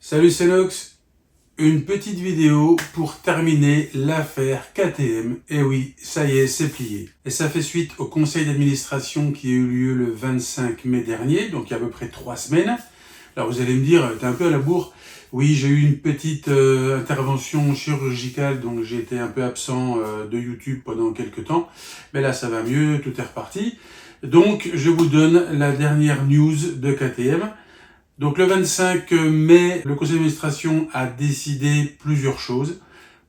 Salut, c'est Nox. Une petite vidéo pour terminer l'affaire KTM. Et oui, ça y est, c'est plié. Et ça fait suite au conseil d'administration qui a eu lieu le 25 mai dernier, donc il y a à peu près 3 semaines. Alors vous allez me dire, t'es un peu à la bourre. Oui, j'ai eu une petite intervention chirurgicale, donc j'ai été un peu absent de YouTube pendant quelques temps. Mais là, ça va mieux, tout est reparti. Donc, je vous donne la dernière news de KTM. Donc le 25 mai, le conseil d'administration a décidé plusieurs choses.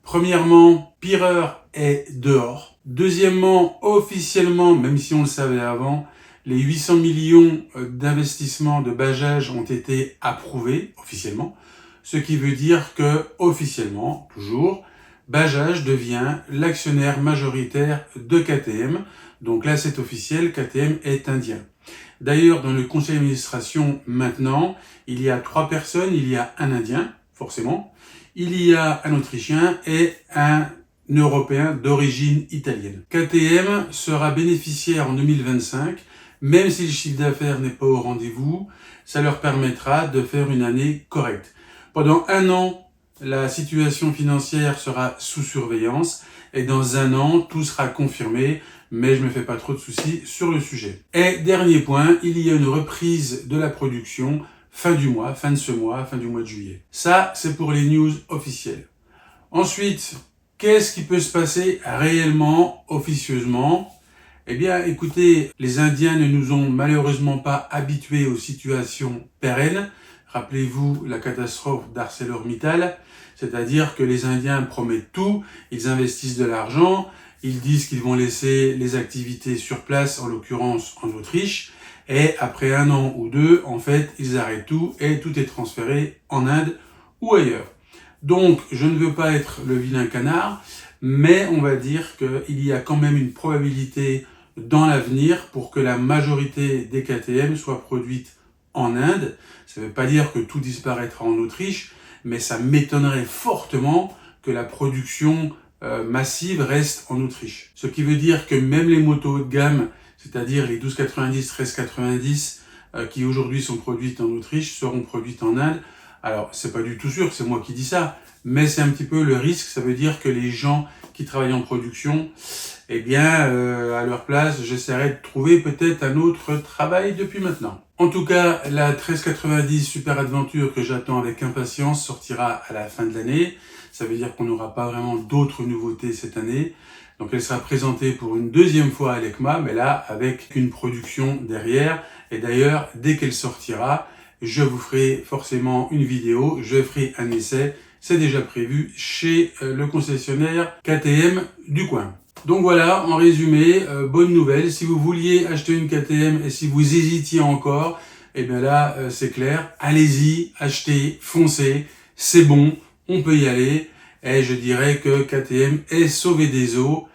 Premièrement, Pirer est dehors. Deuxièmement, officiellement, même si on le savait avant, les 800 millions d'investissements de Bajaj ont été approuvés officiellement. Ce qui veut dire que, officiellement, toujours, Bajaj devient l'actionnaire majoritaire de KTM. Donc là, c'est officiel, KTM est indien. D'ailleurs, dans le conseil d'administration, maintenant, il y a 3 personnes. Il y a un Indien, forcément. Il y a un Autrichien et un Européen d'origine italienne. KTM sera bénéficiaire en 2025, même si le chiffre d'affaires n'est pas au rendez-vous, ça leur permettra de faire une année correcte. Pendant un an, la situation financière sera sous surveillance et dans un an, tout sera confirmé, mais je me fais pas trop de soucis sur le sujet. Et dernier point, il y a une reprise de la production fin du mois, fin de ce mois, fin du mois de juillet. Ça, c'est pour les news officielles. Ensuite, qu'est-ce qui peut se passer réellement, officieusement ? Eh bien, écoutez, les Indiens ne nous ont malheureusement pas habitués aux situations pérennes. Rappelez-vous la catastrophe d'ArcelorMittal, c'est-à-dire que les Indiens promettent tout, ils investissent de l'argent, ils disent qu'ils vont laisser les activités sur place, en l'occurrence en Autriche, et après 1 an ou 2, en fait, ils arrêtent tout et tout est transféré en Inde ou ailleurs. Donc, je ne veux pas être le vilain canard, mais on va dire qu'il y a quand même une probabilité dans l'avenir pour que la majorité des KTM soit produite en Inde. Ça ne veut pas dire que tout disparaîtra en Autriche, mais ça m'étonnerait fortement que la production massive reste en Autriche. Ce qui veut dire que même les motos haut de gamme, c'est-à-dire les 1290, 1390, qui aujourd'hui sont produites en Autriche, seront produites en Inde. Alors, c'est pas du tout sûr, c'est moi qui dis ça, mais c'est un petit peu le risque. Ça veut dire que les gens qui travaillent en production, eh bien, à leur place, j'essaierai de trouver peut-être un autre travail depuis maintenant. En tout cas, la 1390 Super Adventure que j'attends avec impatience sortira à la fin de l'année. Ça veut dire qu'on n'aura pas vraiment d'autres nouveautés cette année. Donc elle sera présentée pour une 2e fois à l'ECMA, mais là avec une production derrière. Et d'ailleurs, dès qu'elle sortira, je vous ferai forcément une vidéo, je ferai un essai. C'est déjà prévu chez le concessionnaire KTM du coin. Donc voilà, en résumé, bonne nouvelle. Si vous vouliez acheter une KTM et si vous hésitiez encore, eh bien là, c'est clair. Allez-y, achetez, foncez, c'est bon, on peut y aller. Et je dirais que KTM est sauvé des eaux,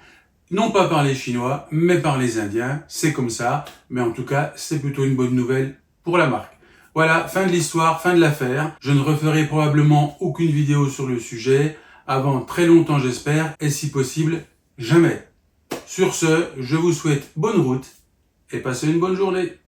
non pas par les Chinois, mais par les Indiens. C'est comme ça, mais en tout cas, c'est plutôt une bonne nouvelle pour la marque. Voilà, fin de l'histoire, fin de l'affaire. Je ne referai probablement aucune vidéo sur le sujet avant très longtemps, j'espère, et si possible, jamais. Sur ce, je vous souhaite bonne route et passez une bonne journée.